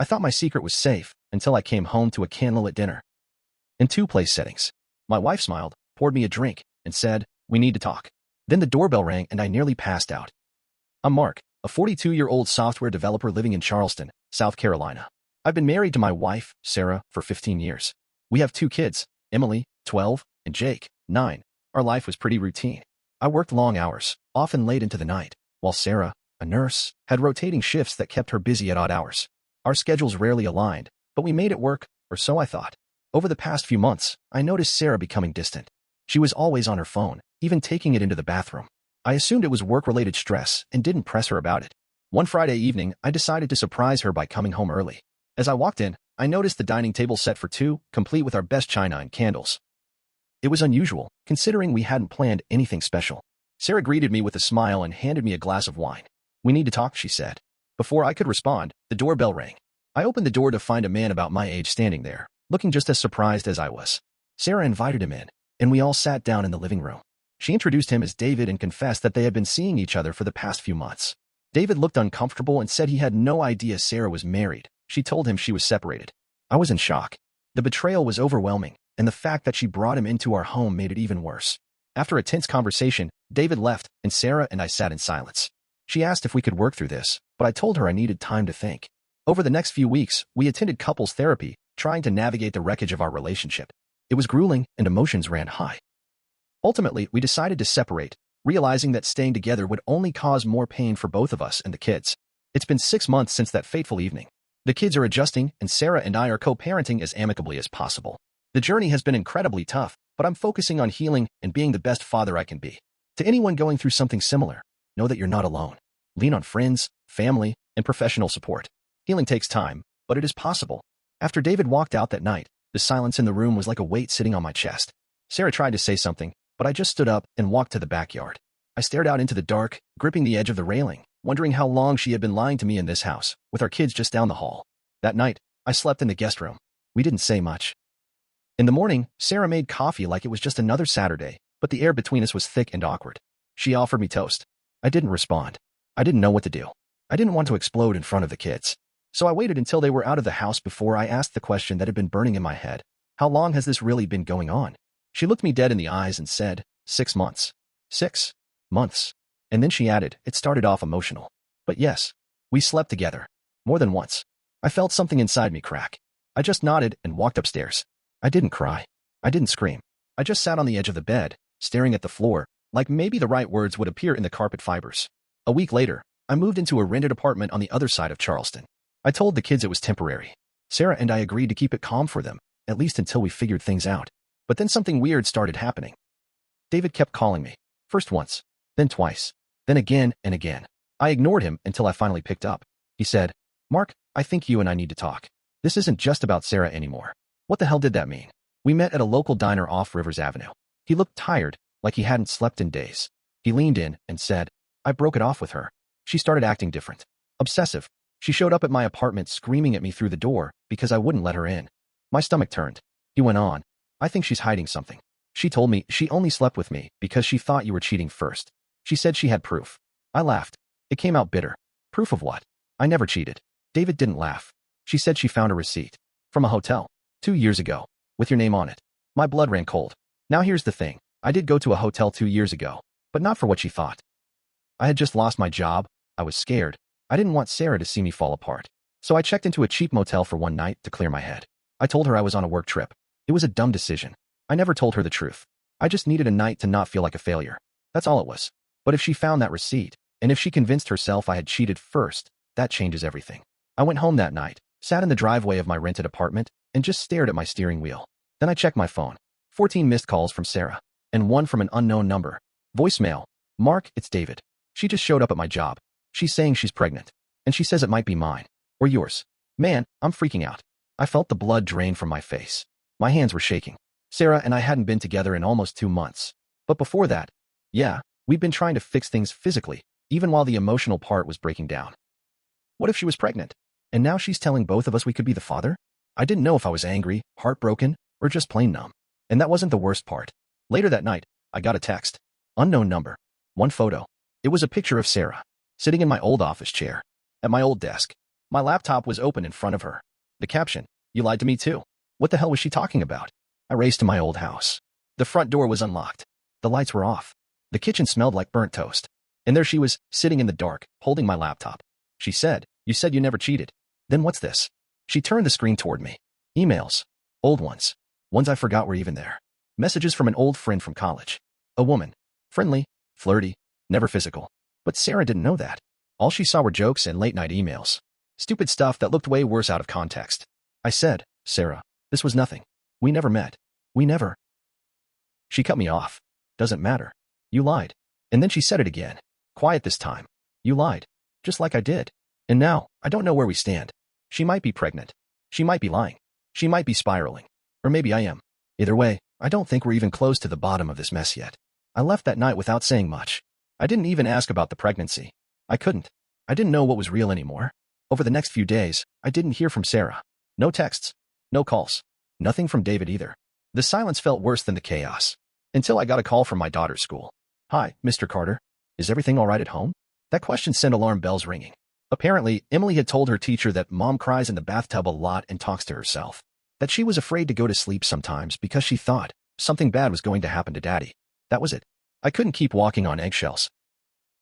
I thought my secret was safe until I came home to a candlelit dinner. In two place settings. My wife smiled, poured me a drink, and said, "We need to talk." Then the doorbell rang and I nearly passed out. I'm Mark, a 42-year-old software developer living in Charleston, South Carolina. I've been married to my wife, Sarah, for 15 years. We have two kids, Emily, 12, and Jake, 9. Our life was pretty routine. I worked long hours, often late into the night, while Sarah, a nurse, had rotating shifts that kept her busy at odd hours. Our schedules rarely aligned, but we made it work, or so I thought. Over the past few months, I noticed Sarah becoming distant. She was always on her phone, even taking it into the bathroom. I assumed it was work-related stress and didn't press her about it. One Friday evening, I decided to surprise her by coming home early. As I walked in, I noticed the dining table set for two, complete with our best china and candles. It was unusual, considering we hadn't planned anything special. Sarah greeted me with a smile and handed me a glass of wine. "We need to talk," she said. Before I could respond, the doorbell rang. I opened the door to find a man about my age standing there, looking just as surprised as I was. Sarah invited him in, and we all sat down in the living room. She introduced him as David and confessed that they had been seeing each other for the past few months. David looked uncomfortable and said he had no idea Sarah was married. She told him she was separated. I was in shock. The betrayal was overwhelming, and the fact that she brought him into our home made it even worse. After a tense conversation, David left, and Sarah and I sat in silence. She asked if we could work through this, but I told her I needed time to think. Over the next few weeks, we attended couples therapy, trying to navigate the wreckage of our relationship. It was grueling, and emotions ran high. Ultimately, we decided to separate, realizing that staying together would only cause more pain for both of us and the kids. It's been 6 months since that fateful evening. The kids are adjusting, and Sarah and I are co-parenting as amicably as possible. The journey has been incredibly tough, but I'm focusing on healing and being the best father I can be. To anyone going through something similar, know that you're not alone. Lean on friends, family, and professional support. Healing takes time, but it is possible. After David walked out that night, the silence in the room was like a weight sitting on my chest. Sarah tried to say something, but I just stood up and walked to the backyard. I stared out into the dark, gripping the edge of the railing, wondering how long she had been lying to me in this house, with our kids just down the hall. That night, I slept in the guest room. We didn't say much. In the morning, Sarah made coffee like it was just another Saturday, but the air between us was thick and awkward. She offered me toast. I didn't respond. I didn't know what to do. I didn't want to explode in front of the kids. So I waited until they were out of the house before I asked the question that had been burning in my head. How long has this really been going on? She looked me dead in the eyes and said, 6 months. 6 months. And then she added, it started off emotional. But yes, we slept together. More than once. I felt something inside me crack. I just nodded and walked upstairs. I didn't cry. I didn't scream. I just sat on the edge of the bed, staring at the floor, like maybe the right words would appear in the carpet fibers. A week later, I moved into a rented apartment on the other side of Charleston. I told the kids it was temporary. Sarah and I agreed to keep it calm for them, at least until we figured things out. But then something weird started happening. David kept calling me. First once, then twice, then again and again. I ignored him until I finally picked up. He said, "Mark, I think you and I need to talk. This isn't just about Sarah anymore." What the hell did that mean? We met at a local diner off Rivers Avenue. He looked tired, like he hadn't slept in days. He leaned in and said, "I broke it off with her. She started acting different. Obsessive. She showed up at my apartment screaming at me through the door because I wouldn't let her in." My stomach turned. He went on, "I think she's hiding something. She told me she only slept with me because she thought you were cheating first. She said she had proof." I laughed. It came out bitter. "Proof of what? I never cheated." David didn't laugh. "She said she found a receipt. From a hotel. 2 years ago. With your name on it." My blood ran cold. Now here's the thing. I did go to a hotel 2 years ago, but not for what she thought. I had just lost my job. I was scared. I didn't want Sarah to see me fall apart. So I checked into a cheap motel for one night to clear my head. I told her I was on a work trip. It was a dumb decision. I never told her the truth. I just needed a night to not feel like a failure. That's all it was. But if she found that receipt, and if she convinced herself I had cheated first, that changes everything. I went home that night, sat in the driveway of my rented apartment, and just stared at my steering wheel. Then I checked my phone. 14 missed calls from Sarah, and one from an unknown number. Voicemail. "Mark, it's David. She just showed up at my job. She's saying she's pregnant, and she says it might be mine. Or yours." Man, I'm freaking out. I felt the blood drain from my face. My hands were shaking. Sarah and I hadn't been together in almost 2 months. But before that, yeah, we'd been trying to fix things physically, even while the emotional part was breaking down. What if she was pregnant? And now she's telling both of us we could be the father? I didn't know if I was angry, heartbroken, or just plain numb. And that wasn't the worst part. Later that night, I got a text. Unknown number. One photo. It was a picture of Sarah, sitting in my old office chair, at my old desk. My laptop was open in front of her. The caption, "You lied to me too." What the hell was she talking about? I raced to my old house. The front door was unlocked. The lights were off. The kitchen smelled like burnt toast. And there she was, sitting in the dark, holding my laptop. She said, "You said you never cheated." Then what's this? She turned the screen toward me. Emails. Old ones. Ones I forgot were even there. Messages from an old friend from college. A woman. Friendly, flirty, never physical. But Sarah didn't know that. All she saw were jokes and late-night emails. Stupid stuff that looked way worse out of context. I said, "Sarah, this was nothing. We never met. We never." She cut me off. "Doesn't matter. You lied." And then she said it again. Quiet this time. "You lied. Just like I did. And now, I don't know where we stand. She might be pregnant. She might be lying. She might be spiraling. Or maybe I am. Either way, I don't think we're even close to the bottom of this mess yet." I left that night without saying much. I didn't even ask about the pregnancy. I couldn't. I didn't know what was real anymore. Over the next few days, I didn't hear from Sarah. No texts. No calls. Nothing from David either. The silence felt worse than the chaos. Until I got a call from my daughter's school. "Hi, Mr. Carter. Is everything all right at home?" That question sent alarm bells ringing. Apparently, Emily had told her teacher that mom cries in the bathtub a lot and talks to herself. That she was afraid to go to sleep sometimes because she thought something bad was going to happen to Daddy. That was it. I couldn't keep walking on eggshells.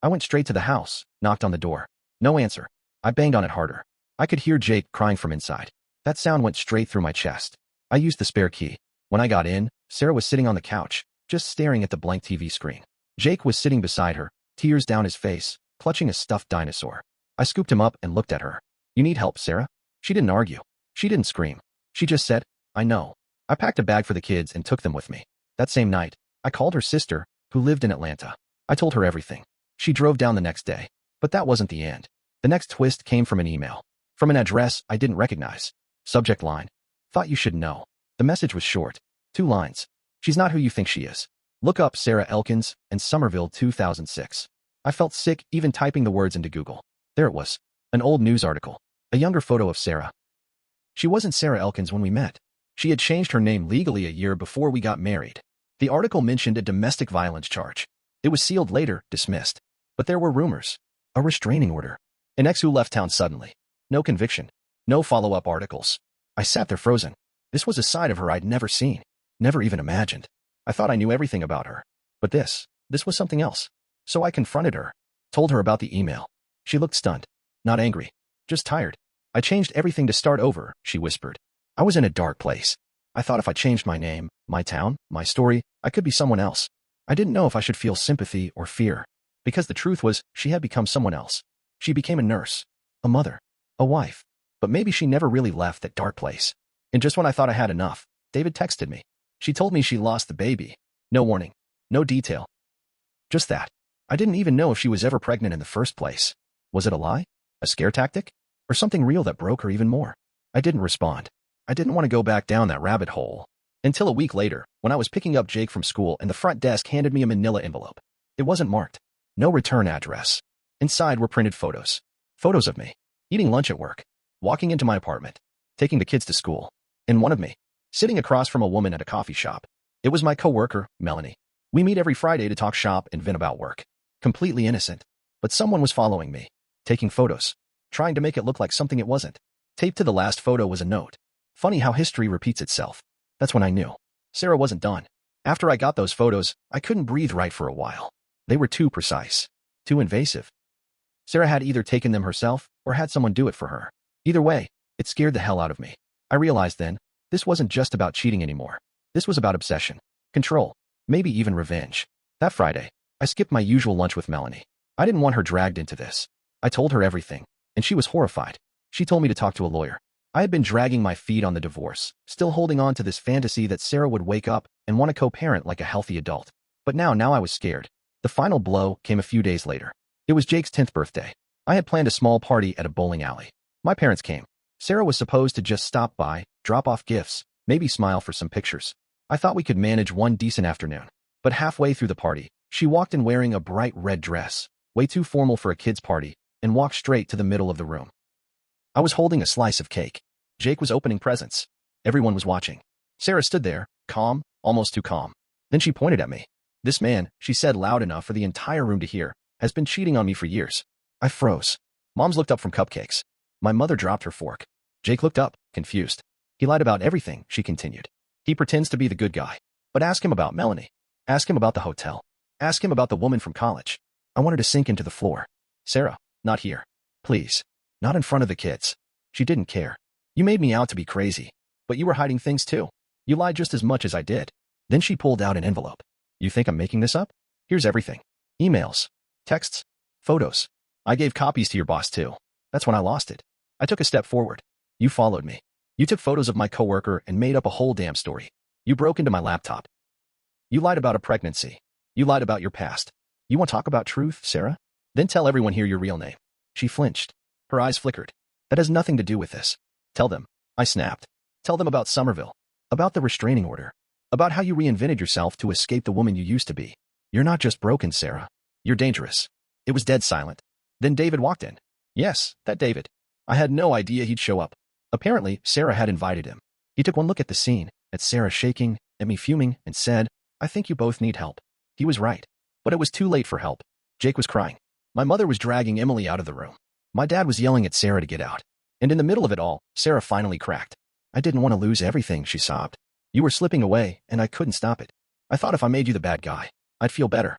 I went straight to the house, knocked on the door. No answer. I banged on it harder. I could hear Jake crying from inside. That sound went straight through my chest. I used the spare key. When I got in, Sarah was sitting on the couch, just staring at the blank TV screen. Jake was sitting beside her, tears down his face, clutching a stuffed dinosaur. I scooped him up and looked at her. "You need help, Sarah?" She didn't argue. She didn't scream. She just said, "I know." I packed a bag for the kids and took them with me. That same night, I called her sister, who lived in Atlanta. I told her everything. She drove down the next day. But that wasn't the end. The next twist came from an email. From an address I didn't recognize. Subject line. "Thought you should know." The message was short. 2 lines. "She's not who you think she is. Look up Sarah Elkins and Somerville 2006. I felt sick even typing the words into Google. There it was. An old news article. A younger photo of Sarah. She wasn't Sarah Elkins when we met. She had changed her name legally a year before we got married. The article mentioned a domestic violence charge. It was sealed later, dismissed. But there were rumors. A restraining order. An ex who left town suddenly. No conviction. No follow-up articles. I sat there frozen. This was a side of her I'd never seen. Never even imagined. I thought I knew everything about her. But this was something else. So I confronted her. Told her about the email. She looked stunned. Not angry. Just tired. "I changed everything to start over," she whispered. I was in a dark place. I thought if I changed my name, my town, my story, I could be someone else. I didn't know if I should feel sympathy or fear. Because the truth was, she had become someone else. She became a nurse. A mother. A wife. But maybe she never really left that dark place. And just when I thought I had enough, David texted me. She told me she lost the baby. No warning. No detail. Just that. I didn't even know if she was ever pregnant in the first place. Was it a lie? A scare tactic? Or something real that broke her even more? I didn't respond. I didn't want to go back down that rabbit hole. Until a week later, when I was picking up Jake from school and the front desk handed me a manila envelope. It wasn't marked. No return address. Inside were printed photos. Photos of me. Eating lunch at work. Walking into my apartment. Taking the kids to school. And one of me. Sitting across from a woman at a coffee shop. It was my coworker, Melanie. We meet every Friday to talk shop and vent about work. Completely innocent. But someone was following me. Taking photos. Trying to make it look like something it wasn't. Taped to the last photo was a note. Funny how history repeats itself. That's when I knew. Sarah wasn't done. After I got those photos, I couldn't breathe right for a while. They were too precise. Too invasive. Sarah had either taken them herself or had someone do it for her. Either way, it scared the hell out of me. I realized then, this wasn't just about cheating anymore. This was about obsession. Control. Maybe even revenge. That Friday, I skipped my usual lunch with Melanie. I didn't want her dragged into this. I told her everything, and she was horrified. She told me to talk to a lawyer. I had been dragging my feet on the divorce, still holding on to this fantasy that Sarah would wake up and want to co-parent like a healthy adult. But now I was scared. The final blow came a few days later. It was Jake's 10th birthday. I had planned a small party at a bowling alley. My parents came. Sarah was supposed to just stop by, drop off gifts, maybe smile for some pictures. I thought we could manage one decent afternoon. But halfway through the party, she walked in wearing a bright red dress, way too formal for a kid's party, and walked straight to the middle of the room. I was holding a slice of cake. Jake was opening presents. Everyone was watching. Sarah stood there, calm, almost too calm. Then she pointed at me. "This man," she said loud enough for the entire room to hear, "has been cheating on me for years." I froze. Moms looked up from cupcakes. My mother dropped her fork. Jake looked up, confused. He lied about everything, she continued. He pretends to be the good guy. But ask him about Melanie. Ask him about the hotel. Ask him about the woman from college. I want her to sink into the floor. Sarah, not here. Please. Not in front of the kids. She didn't care. You made me out to be crazy. But you were hiding things too. You lied just as much as I did. Then she pulled out an envelope. You think I'm making this up? Here's everything. Emails. Texts. Photos. I gave copies to your boss too. That's when I lost it. I took a step forward. You followed me. You took photos of my coworker and made up a whole damn story. You broke into my laptop. You lied about a pregnancy. You lied about your past. You want to talk about truth, Sarah? Then tell everyone here your real name. She flinched. Her eyes flickered. That has nothing to do with this. Tell them. I snapped. Tell them about Somerville. About the restraining order. About how you reinvented yourself to escape the woman you used to be. You're not just broken, Sarah. You're dangerous. It was dead silent. Then David walked in. Yes, that David. I had no idea he'd show up. Apparently, Sarah had invited him. He took one look at the scene, at Sarah shaking, at me fuming, and said, I think you both need help. He was right. But it was too late for help. Jake was crying. My mother was dragging Emily out of the room. My dad was yelling at Sarah to get out. And in the middle of it all, Sarah finally cracked. I didn't want to lose everything, she sobbed. You were slipping away, and I couldn't stop it. I thought if I made you the bad guy, I'd feel better.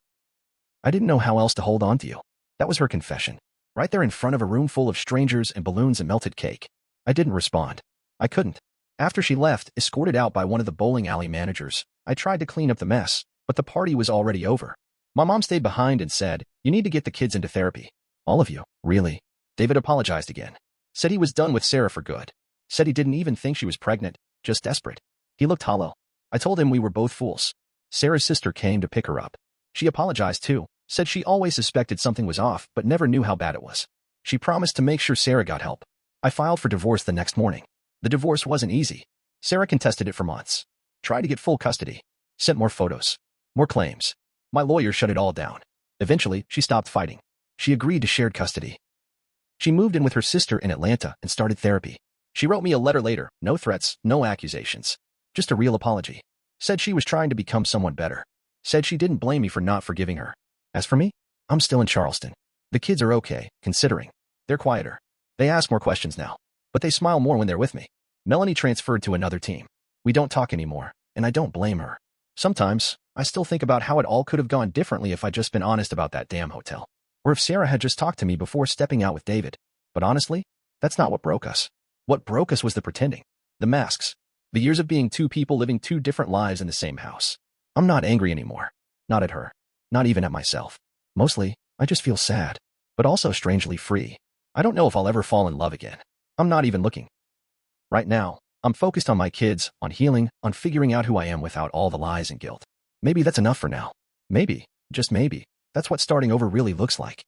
I didn't know how else to hold on to you. That was her confession. Right there in front of a room full of strangers and balloons and melted cake. I didn't respond. I couldn't. After she left, escorted out by one of the bowling alley managers, I tried to clean up the mess, but the party was already over. My mom stayed behind and said, you need to get the kids into therapy. All of you, really? David apologized again. Said he was done with Sarah for good. Said he didn't even think she was pregnant, just desperate. He looked hollow. I told him we were both fools. Sarah's sister came to pick her up. She apologized too, said she always suspected something was off but never knew how bad it was. She promised to make sure Sarah got help. I filed for divorce the next morning. The divorce wasn't easy. Sarah contested it for months. Tried to get full custody. Sent more photos. More claims. My lawyer shut it all down. Eventually, she stopped fighting. She agreed to shared custody. She moved in with her sister in Atlanta and started therapy. She wrote me a letter later, no threats, no accusations. Just a real apology. Said she was trying to become someone better. Said she didn't blame me for not forgiving her. As for me, I'm still in Charleston. The kids are okay, considering. They're quieter. They ask more questions now. But they smile more when they're with me. Melanie transferred to another team. We don't talk anymore, and I don't blame her. Sometimes, I still think about how it all could have gone differently if I'd just been honest about that damn hotel. Or if Sarah had just talked to me before stepping out with David. But honestly, that's not what broke us. What broke us was the pretending. The masks. The years of being two people living two different lives in the same house. I'm not angry anymore. Not at her. Not even at myself. Mostly, I just feel sad. But also strangely free. I don't know if I'll ever fall in love again. I'm not even looking. Right now, I'm focused on my kids, on healing, on figuring out who I am without all the lies and guilt. Maybe that's enough for now. Maybe, just maybe, that's what starting over really looks like.